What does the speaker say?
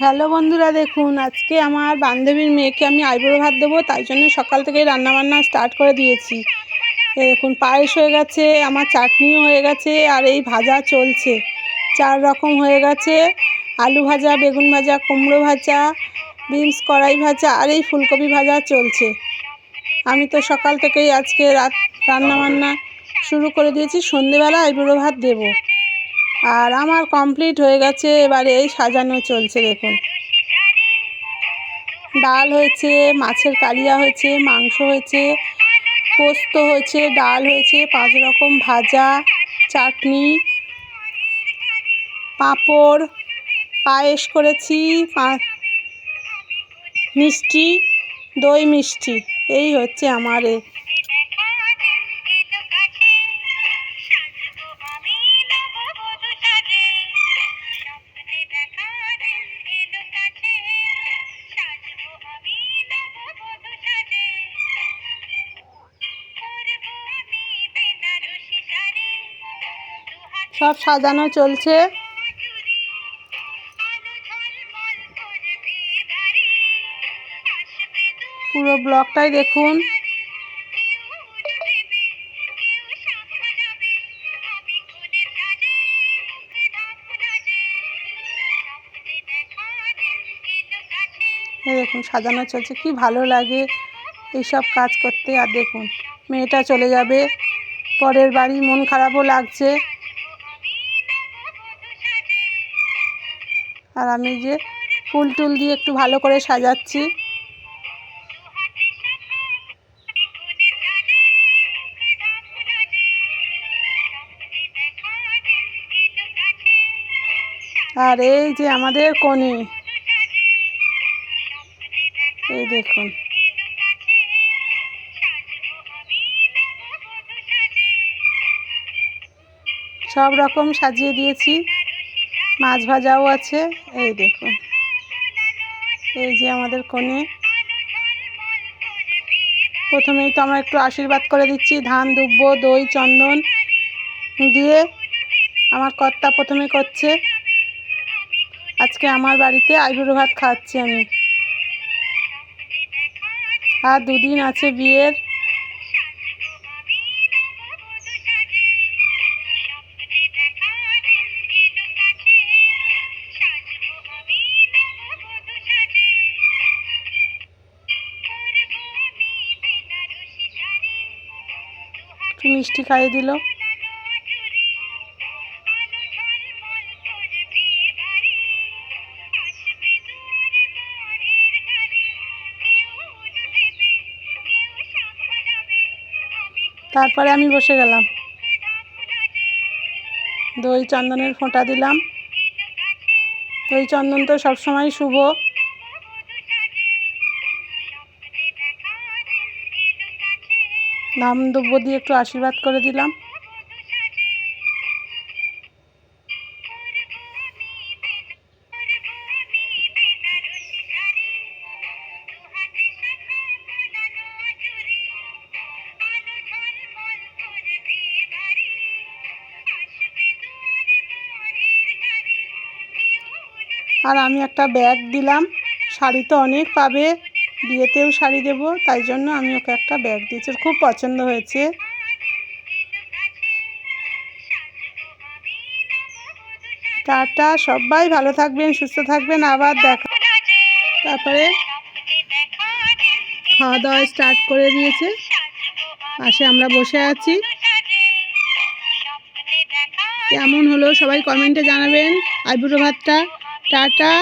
Hello বন্ধুরা, দেখুন আজকে আমার বান্ধবীর মেয়েকে আমি আইবুড়ো ভাত দেবো, তাই জন্য সকাল থেকেই রান্নাবান্না স্টার্ট করে দিয়েছি। দেখুন পায়েস হয়ে গেছে, আমার চাটনিও হয়ে গেছে, আর এই ভাজা চলছে। 4 রকম হয়ে গেছে: আলু ভাজা, বেগুন ভাজা, কুমড়ো ভাজা, বিনস কড়াই ভাজা, আর এই ফুলকপি ভাজা চলছে। আমি তো সকাল থেকেই আজকে রান্নাবান্না শুরু করে দিয়েছি। সন্ধেবেলা আইবুড়ো ভাত দেবো, আর আমার কমপ্লিট হয়ে গেছে। এবারে এই সাজানো চলছে। দেখুন ডাল হয়েছে, মাছের কালিয়া হয়েছে, মাংস হয়েছে, পোস্ত হয়েছে, ডাল হয়েছে, 5 রকম ভাজা, চাটনি, পাঁপড়, পায়েস করেছি, মিষ্টি, দই মিষ্টি। এই হচ্ছে আমার সব সাজানো চলছে। পুরো ব্লগটাই দেখুন। দেখুন সাজানো চলছে, কি ভালো লাগে এইসব কাজ করতে। আর দেখুন মেয়েটা চলে যাবে পরের বাড়ি, মন খারাপও লাগছে। আর আমি যে ফুল টুল দিয়ে একটু ভালো করে সাজাচ্ছি। আর এই যে আমাদের কনে, এই দেখুন সব রকম সাজিয়ে দিয়েছি, মাছ ভাজাও আছে। এই দেখুন এই যে আমাদের কনে। প্রথমেই তো আমরা একটু আশীর্বাদ করে দিচ্ছি, ধান দুব্ব দই চন্দন দিয়ে। আমার কর্তা প্রথমে করছে। আজকে আমার বাড়িতে আইবুড়ো ভাত খাওয়াচ্ছি আমি। আর 2 দিন আছে বিয়ের। একটু মিষ্টি খাইয়ে দিল। তারপরে আমি বসে গেলাম, দই চন্দনের ফোঁটা দিলাম। দই চন্দন তো সবসময় শুভ। নাম দ্রব্য দিয়ে একটু আশীর্বাদ করে দিলাম। আর আমি একটা ব্যাগ দিলাম। শাড়ি তো অনেক পাবে, বিয়েতেও শাড়ি দেবো, তাই জন্য আমি ওকে একটা ব্যাগ দিয়েছি। ওর খুব পছন্দ হয়েছে। টাটা, সবাই ভালো থাকবেন, সুস্থ থাকবেন, আবার দেখা। তারপরে খাওয়া দাওয়া স্টার্ট করে দিয়েছে। পাশে আমরা বসে আছি। কেমন হলো সবাই কমেন্টে জানাবেন আইবুড়ো ভাতটা। টাটা।